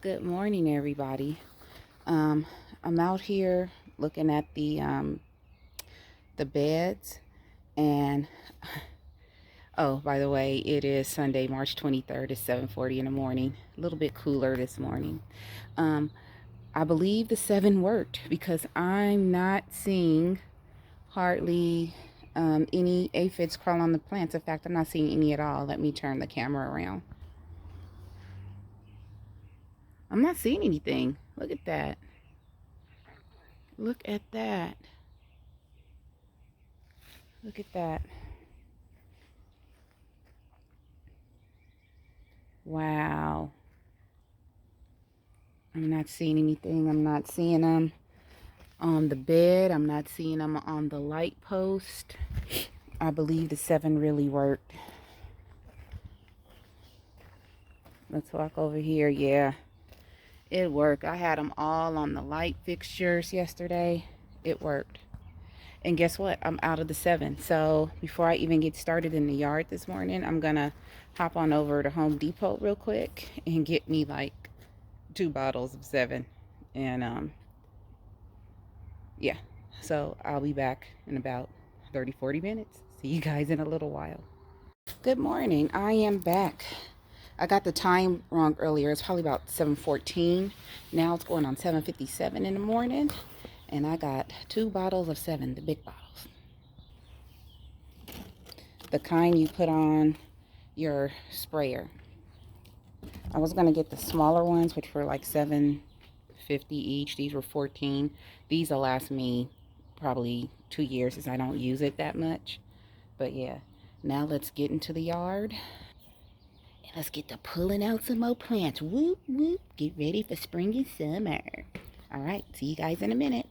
Good morning, everybody. I'm out here looking at the beds, and oh, by the way, it is Sunday, March 23rd. It's 7:40 in the morning. A little bit cooler this morning. Um, I believe the seven worked because I'm not seeing hardly any aphids crawl on the plants. In fact, I'm not seeing any at all. Let me turn the camera around. I'm not seeing anything. Look at that. Look at that. Look at that. Wow. I'm not seeing anything. I'm not seeing them on the bed. I'm not seeing them on the light post. I believe the seven really worked. Let's walk over here. Yeah, it worked. I had them all on the light fixtures yesterday. It worked. And guess what? I'm out of the seven. So before I even get started in the yard this morning, I'm going to hop on over to Home Depot real quick and get me like 2 bottles of seven. And yeah, so I'll be back in about 30-40 minutes. See you guys in a little while. Good morning. I am back. I got the time wrong earlier. It's probably about 7:14. Now it's going on 7:57 in the morning. And I got 2 bottles of seven, the big bottles. The kind you put on your sprayer. I was going to get the smaller ones, which were like $7.50 each. These were 14. These will last me probably 2 years since I don't use it that much. But yeah, now let's get into the yard. And let's get to pulling out some more plants. Whoop, whoop. Get ready for spring and summer. All right, see you guys in a minute.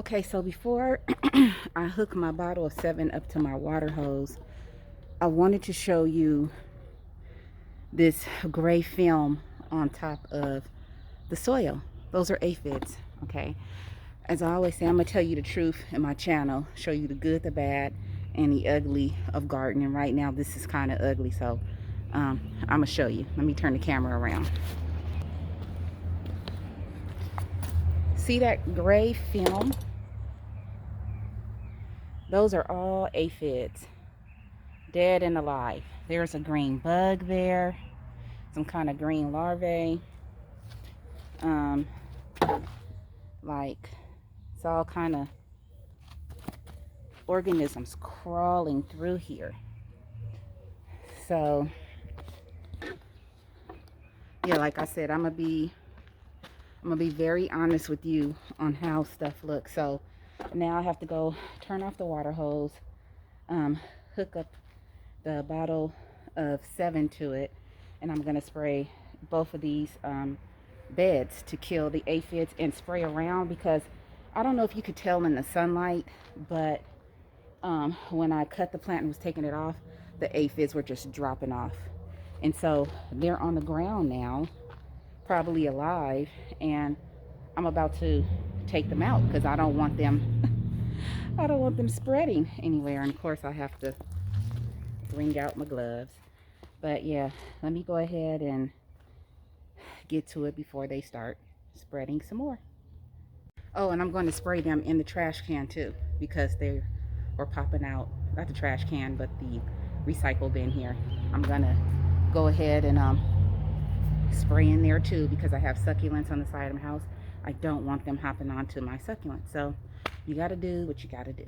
Okay, so before I hook my bottle of 7 up to my water hose, I wanted to show you this gray film on top of the soil. Those are aphids, okay? As I always say, I'm gonna tell you the truth in my channel, show you the good, the bad, and the ugly of gardening. Right now, this is kind of ugly, so I'm gonna show you. Let me turn the camera around. See that gray film? Those are all aphids, dead and alive. There's a green bug there, some kind of green larvae. Like it's all kind of organisms crawling through here. So yeah, like I said, I'm gonna be very honest with you on how stuff looks. So now I have to go turn off the water hose, hook up the bottle of 7 to it, and I'm gonna spray both of these beds to kill the aphids and spray around, because I don't know if you could tell in the sunlight, but when I cut the plant and was taking it off, the aphids were just dropping off. And so they're on the ground now, probably alive, and I'm about to take them out because I don't want them I don't want them spreading anywhere. And of course I have to bring out my gloves. But yeah, let me go ahead and get to it before they start spreading some more. Oh, and I'm going to spray them in the trash can too, because they were popping out, not the trash can, but the recycle bin here. I'm gonna go ahead and spray in there too, because I have succulents on the side of my house. I don't want them hopping onto my succulents. So you got to do what you got to do.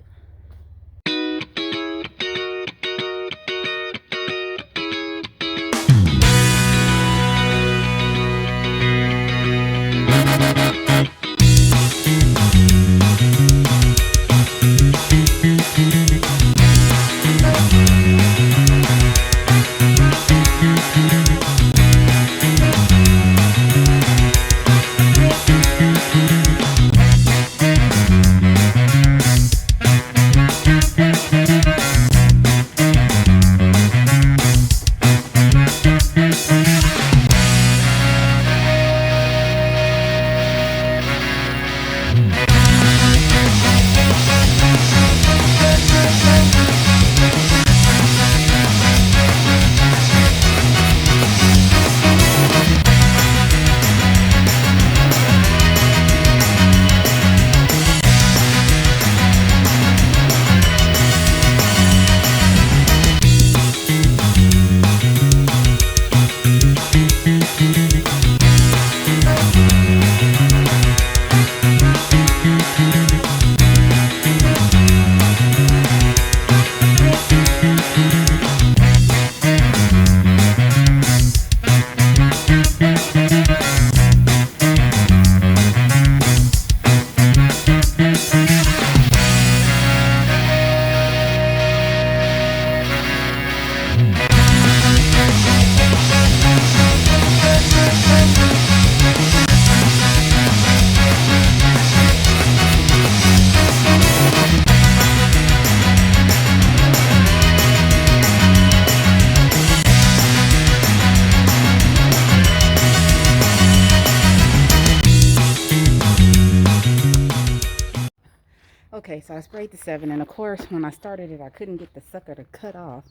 Okay, so I sprayed the 7, and of course when I started it I couldn't get the sucker to cut off,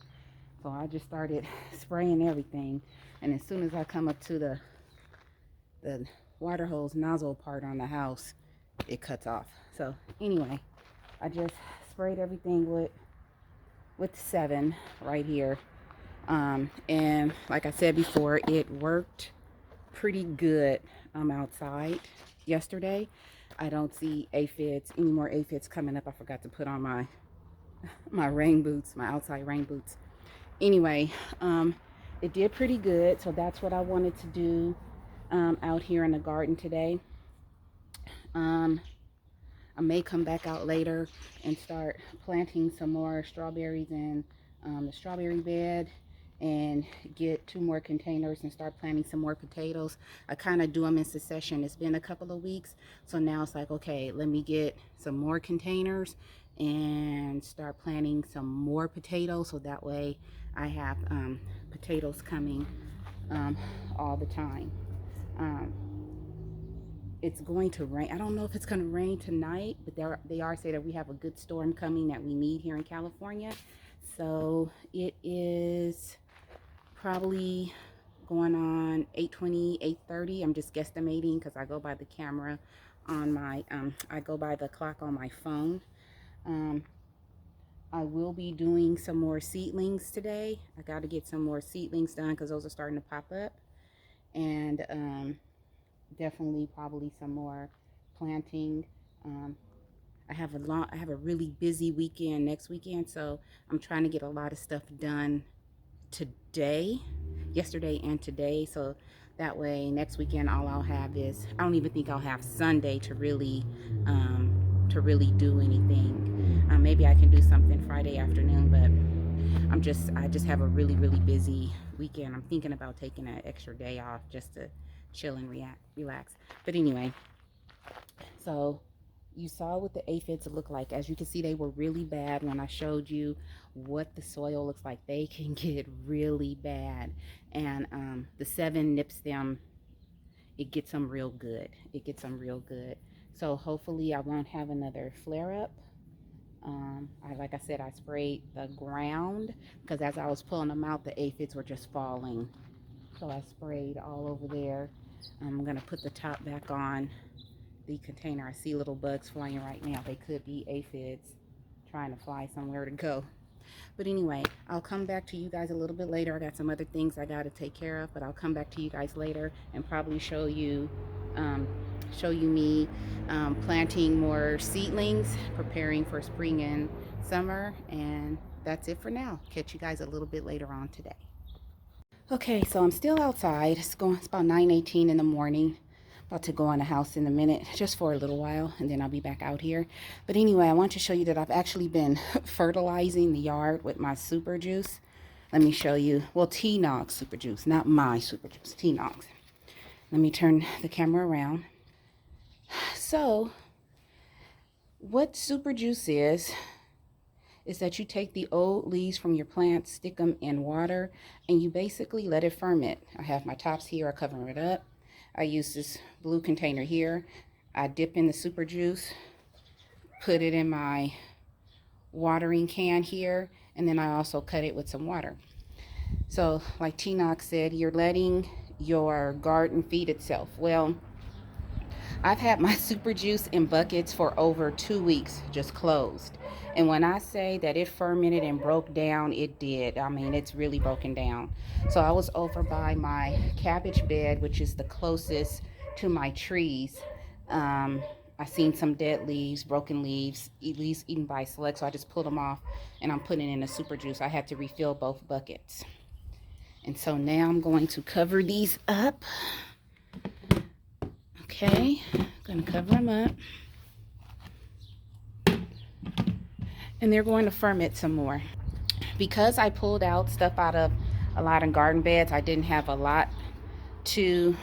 so I just started spraying everything, and as soon as I come up to the water hose nozzle part on the house, it cuts off. So anyway, I just sprayed everything with 7 right here, and like I said before, it worked pretty good. I'm outside yesterday. I don't see aphids, any more aphids coming up. I forgot to put on my rain boots, my outside rain boots. Anyway, it did pretty good. So that's what I wanted to do out here in the garden today. I may come back out later and start planting some more strawberries in the strawberry bed, and get 2 more containers and start planting some more potatoes. I kind of do them in succession. It's been a couple of weeks, so now it's like, okay, let me get some more containers and start planting some more potatoes, so that way I have potatoes coming um, all the time. um, it's going to rain. I don't know if it's going to rain tonight, but they are saying that we have a good storm coming that we need here in California. So it is probably going on 8:20, 8:30. I'm just guesstimating because I go by the camera on my, I go by the clock on my phone. Um, I will be doing some more seedlings today. I got to get some more seedlings done because those are starting to pop up. And definitely probably some more planting. Um, I have a really busy weekend next weekend, so I'm trying to get a lot of stuff done today, yesterday and today, so that way next weekend all I'll have is, I don't even think I'll have Sunday to really do anything. Maybe I can do something Friday afternoon, but I just have a really busy weekend. I'm thinking about taking an extra day off just to chill and relax. But anyway, so you saw what the aphids look like. As you can see, they were really bad when I showed you what the soil looks like. They can get really bad. And the 7 nips them. It gets them real good. It gets them real good. So hopefully I won't have another flare up. Like I said, I sprayed the ground because as I was pulling them out, the aphids were just falling. So I sprayed all over there. I'm going to put the top back on the container. I see little bugs flying right now. They could be aphids trying to fly somewhere to go. But anyway, I'll come back to you guys a little bit later. I got some other things I got to take care of, but I'll come back to you guys later and probably um, show you me planting more seedlings, preparing for spring and summer. And that's it for now. Catch you guys a little bit later on today. Okay, so I'm still outside. It's about 9:18 in the morning. About to go in the house in a minute, just for a little while, and then I'll be back out here. But anyway, I want to show you that I've actually been fertilizing the yard with my super juice. Let me show you. Well, T-Nox super juice, not my super juice, T-Nox. Let me turn the camera around. So, what super juice is that you take the old leaves from your plants, stick them in water, and you basically let it ferment. I have my tops here, I cover it up. I use this blue container here. I dip in the super juice, put it in my watering can here, and then I also cut it with some water. So like T-Nox said, you're letting your garden feed itself. Well, I've had my super juice in buckets for over 2 weeks, just closed. And when I say that it fermented and broke down, it did. I mean, it's really broken down. So I was over by my cabbage bed, which is the closest to my trees. I seen some dead leaves, broken leaves, leaves eaten by slugs. So I just pulled them off and I'm putting in the super juice. I had to refill both buckets. And so now I'm going to cover these up. Okay, I'm going to cover them up. And they're going to ferment some more. Because I pulled out stuff out of a lot of garden beds, I didn't have a lot to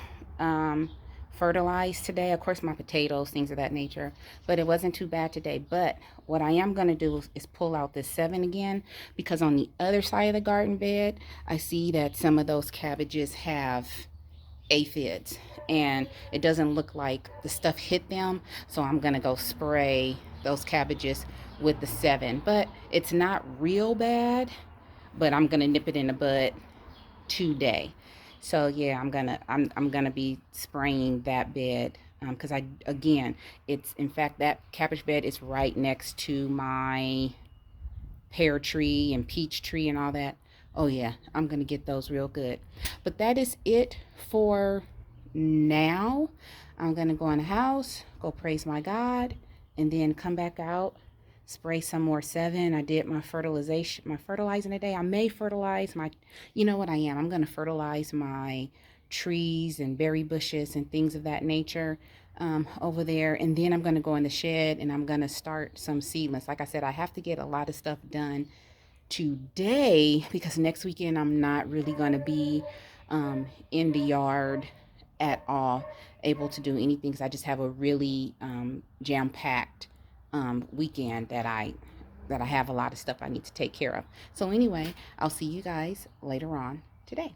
fertilize today. Of course, my potatoes, things of that nature. But it wasn't too bad today. But what I am going to do is pull out this 7 again. Because on the other side of the garden bed, I see that some of those cabbages have aphids. And it doesn't look like the stuff hit them. So I'm going to go spray those cabbages with the 7. But it's not real bad. But I'm going to nip it in the bud today. So yeah, I'm gonna be spraying that bed because it's in fact that cabbage bed is right next to my pear tree and peach tree and all that. Oh yeah, I'm gonna get those real good. But that is it for now. I'm gonna go in the house, go praise my God, and then come back out, spray some more 7. I did my fertilizing today. I may fertilize my, you know what I am. I'm going to fertilize my trees and berry bushes and things of that nature over there. And then I'm going to go in the shed and I'm going to start some seedlings. Like I said, I have to get a lot of stuff done today, because next weekend I'm not really going to be in the yard at all, able to do anything, because I just have a really jam-packed weekend that I have a lot of stuff I need to take care of. So anyway, I'll see you guys later on today.